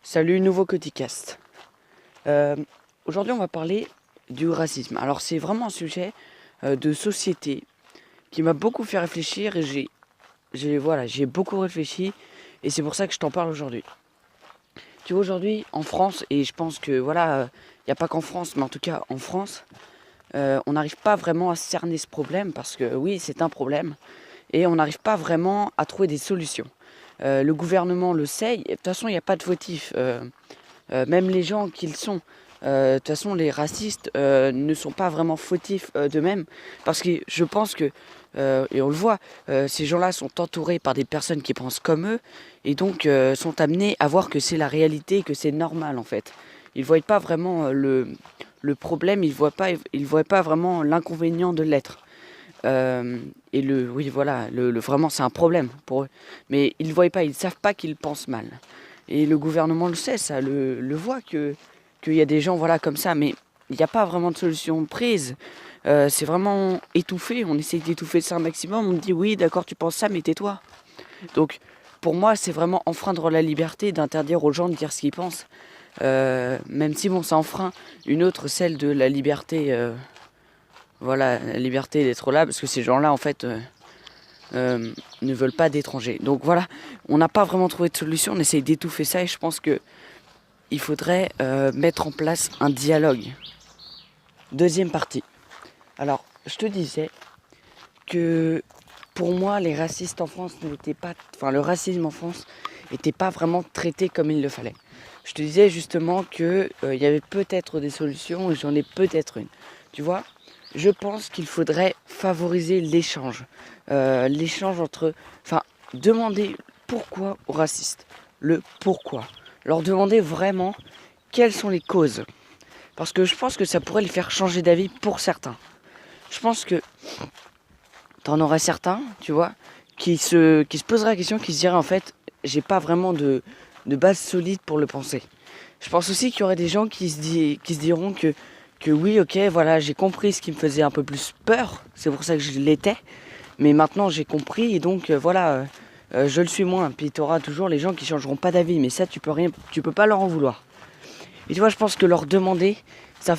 Salut, nouveau Coticast. Aujourd'hui, on va parler du racisme. Alors, c'est vraiment un sujet de société qui m'a beaucoup fait réfléchir et j'ai beaucoup réfléchi et c'est pour ça que je t'en parle aujourd'hui. Tu vois, aujourd'hui, en France, et je pense que voilà, il n'y a pas qu'en France, mais en tout cas en France, on n'arrive pas vraiment à cerner ce problème parce que oui, c'est un problème et on n'arrive pas vraiment à trouver des solutions. Le gouvernement le sait, de toute façon, il n'y a pas de fautif. Même les gens qu'ils sont. De toute façon, les racistes ne sont pas vraiment fautifs d'eux-mêmes. Parce que je pense que, et on le voit, ces gens-là sont entourés par des personnes qui pensent comme eux. Et donc sont amenés à voir que c'est la réalité, que c'est normal en fait. Ils ne voient pas vraiment le problème, ils ne voient pas vraiment l'inconvénient de l'être. Oui voilà, vraiment c'est un problème pour eux. Mais ils ne voient pas, ils ne savent pas qu'ils pensent mal. Et le gouvernement le sait, ça le voit qu'il y a des gens voilà comme ça, mais il n'y a pas vraiment de solution prise. C'est vraiment étouffé, on essaye d'étouffer ça un maximum, on me dit oui d'accord tu penses ça mais tais-toi. Donc pour moi c'est vraiment enfreindre la liberté d'interdire aux gens de dire ce qu'ils pensent. Même si bon ça enfreint une autre, celle de la liberté, voilà, la liberté d'être là, parce que ces gens-là en fait ne veulent pas d'étrangers. Donc voilà, on n'a pas vraiment trouvé de solution, on essaye d'étouffer ça et je pense que il faudrait mettre en place un dialogue. Deuxième partie. Alors, je te disais que pour moi, les racistes en France n'étaient pas, enfin le racisme en France n'était pas vraiment traité comme il le fallait. Je te disais justement que il y avait peut-être des solutions et j'en ai peut-être une. Tu vois, je pense qu'il faudrait favoriser l'échange, l'échange entre, enfin, demander pourquoi aux racistes, le pourquoi, leur demander vraiment quelles sont les causes, parce que je pense que ça pourrait les faire changer d'avis pour certains. Je pense que t'en aurais certains, tu vois, qui se poseraient la question, qui se diraient en fait, j'ai pas vraiment de base solide pour le penser. Je pense aussi qu'il y aurait des gens qui se diront que oui, ok, voilà, j'ai compris ce qui me faisait un peu plus peur, c'est pour ça que je l'étais, mais maintenant j'ai compris et donc voilà, je le suis moins. Puis tu auras toujours les gens qui changeront pas d'avis, mais ça tu peux pas leur en vouloir. Et tu vois, je pense que leur demander, ça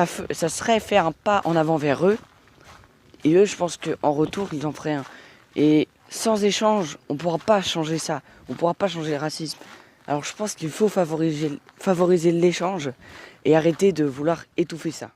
serait faire un pas en avant vers eux. Et eux, je pense qu'en retour, ils en feraient un. Et sans échange, on ne pourra pas changer ça. On ne pourra pas changer le racisme. Alors je pense qu'il faut favoriser l'échange et arrêter de vouloir étouffer ça.